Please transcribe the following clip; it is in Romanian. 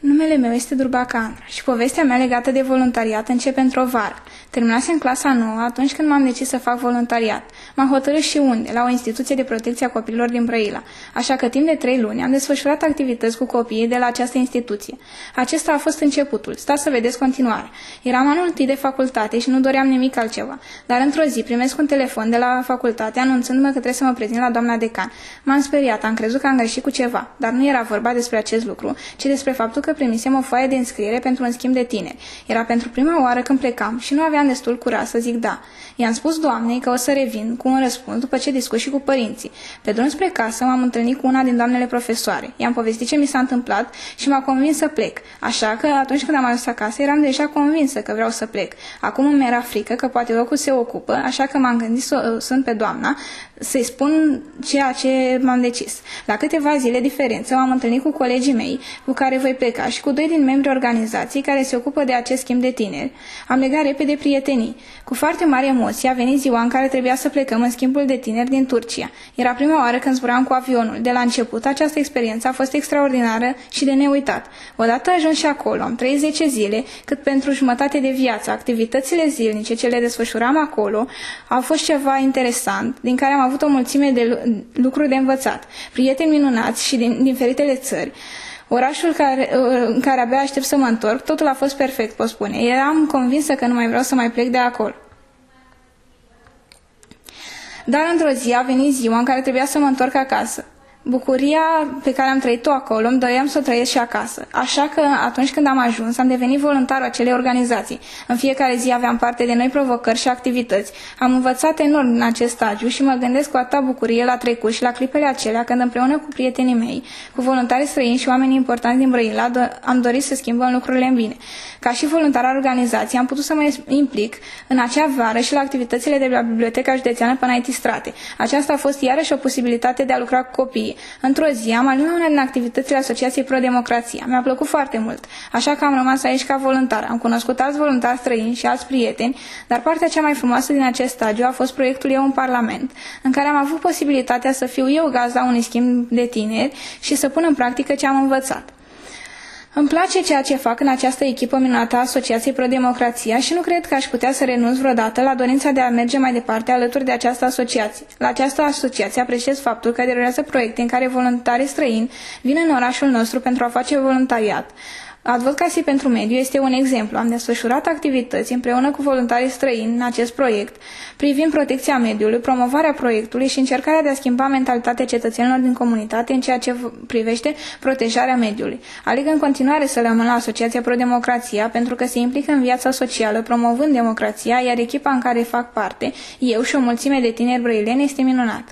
Numele meu este Durbaca Andra și povestea mea legată de voluntariat începe într-o vară. Terminasem clasa 9 atunci când m-am decis să fac voluntariat. M-am hotărât și unde, la o instituție de protecție a copiilor din Brăila. Așa că timp de 3 luni am desfășurat activități cu copiii de la această instituție. Acesta a fost începutul. Stați să vedeți continuarea. Eram anul întâi de facultate și nu doream nimic altceva. Dar într-o zi primesc un telefon de la facultate anunțându-mă că trebuie să mă prezint la doamna decan. M-am speriat, am crezut că am greșit cu ceva, dar nu era vorba despre acest lucru, ci despre faptul că primisem o foaie de înscriere pentru un schimb de tineri. Era pentru prima oară când plecam și nu aveam destul curaj să zic da. I-am spus doamnei că o să revin cu un răspuns după ce discut și cu părinții. Pe drum spre casă m-am întâlnit cu una din doamnele profesoare. I-am povestit ce mi s-a întâmplat și m-a convins să plec. Așa că atunci când am ajuns acasă eram deja convinsă că vreau să plec. Acum îmi era frică că poate locul se ocupă, așa că m-am gândit să sunt pe doamna, să-i spun ceea ce m-am decis. La câteva zile diferență m-am întâlnit cu colegii mei cu care voi pleca și cu 2 din membrii organizației care se ocupă de acest schimb de tineri. Am legat repede prietenii. Cu foarte mare emoție a venit ziua în care trebuia să plecăm în schimbul de tineri din Turcia. Era prima oară când zburam cu avionul. De la început, această experiență a fost extraordinară și de neuitat. Odată ajuns și acolo, am trăit 10 zile, cât pentru jumătate de viață. Activitățile zilnice ce le desfășuram acolo au fost ceva interesant, din care am avut o mulțime de lucruri de învățat. Prieteni minunați și din diferitele țări. Orașul în care abia aștept să mă întorc, totul a fost perfect, pot spune. Eram convinsă că nu mai vreau să mai plec de acolo. Dar într-o zi a venit ziua în care trebuia să mă întorc acasă. Bucuria pe care am trăit-o acolo îmi doream să o trăiesc și acasă. Așa că atunci când am ajuns, am devenit voluntarul acelei organizații. În fiecare zi aveam parte de noi provocări și activități. Am învățat enorm în acest stagiu și mă gândesc cu atâta bucurie la trecut și la clipele acelea când împreună cu prietenii mei, cu voluntari străini și oameni importanți din Brăila, am dorit să schimbăm lucrurile în bine. Ca și voluntar al organizației am putut să mă implic în acea vară și la activitățile de la Biblioteca Județeană Panaiti Strate. Aceasta a fost iarăși o posibilitate de a lucra cu copiii. Într-o zi am ajuns la una din activitățile Asociației Pro-Democrația. Mi-a plăcut foarte mult, așa că am rămas aici ca voluntar. Am cunoscut alți voluntari străini și alți prieteni, dar partea cea mai frumoasă din acest stagiu a fost proiectul Eu în Parlament, în care am avut posibilitatea să fiu eu gazda unui schimb de tineri și să pun în practică ce am învățat. Îmi place ceea ce fac în această echipă minunată a Asociației Pro-Democrația și nu cred că aș putea să renunț vreodată la dorința de a merge mai departe alături de această asociație. La această asociație apreciez faptul că derulează proiecte în care voluntari străini vin în orașul nostru pentru a face voluntariat. Advocacy pentru mediu este un exemplu. Am desfășurat activități împreună cu voluntarii străini în acest proiect, privind protecția mediului, promovarea proiectului și încercarea de a schimba mentalitatea cetățenilor din comunitate în ceea ce privește protejarea mediului. Aleg în continuare să rămân la Asociația Pro-Democrația pentru că se implică în viața socială, promovând democrația, iar echipa în care fac parte, eu și o mulțime de tineri brăileni, este minunată.